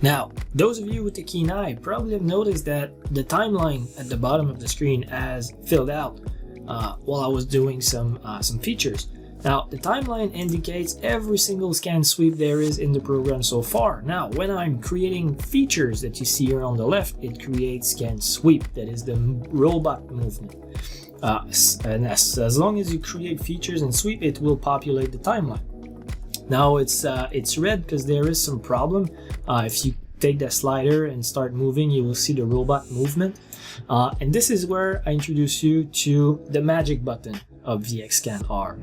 Now, those of you with the keen eye probably have noticed that the timeline at the bottom of the screen has filled out while I was doing some features. Now, the timeline indicates every single scan sweep there is in the program so far. Now, when I'm creating features that you see here on the left, it creates scan sweep, that is the robot movement. And as long as you create features and sweep, it will populate the timeline. Now it's red because there is some problem. If you take that slider and start moving, you will see the robot movement. And this is where I introduce you to the magic button of VXscan-R.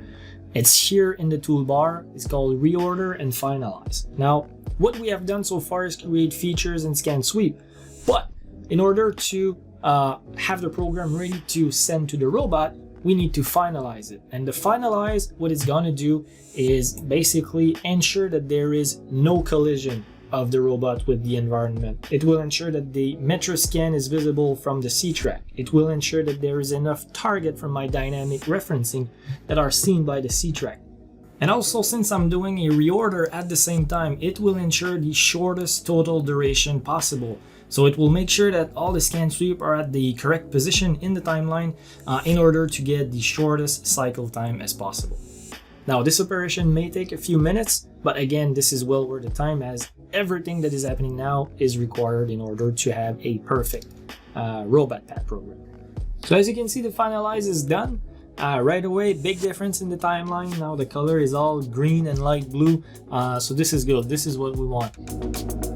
It's here in the toolbar. It's called Reorder and Finalize. Now, what we have done so far is create features and scan sweep. But in order to have the program ready to send to the robot, we need to finalize it. And the finalize, what it's gonna do is basically ensure that there is no collision of the robot with the environment. It will ensure that the MetraSCAN is visible from the C-track. It will ensure that there is enough target from my dynamic referencing that are seen by the C-track. And also, since I'm doing a reorder at the same time, it will ensure the shortest total duration possible. So it will make sure that all the scan sweep are at the correct position in the timeline in order to get the shortest cycle time as possible. Now, this operation may take a few minutes, but again, this is well worth the time as everything that is happening now is required in order to have a perfect robot pad program. So as you can see, the finalize is done. Right away, big difference in the timeline. Now the color is all green and light blue. So this is good. This is what we want.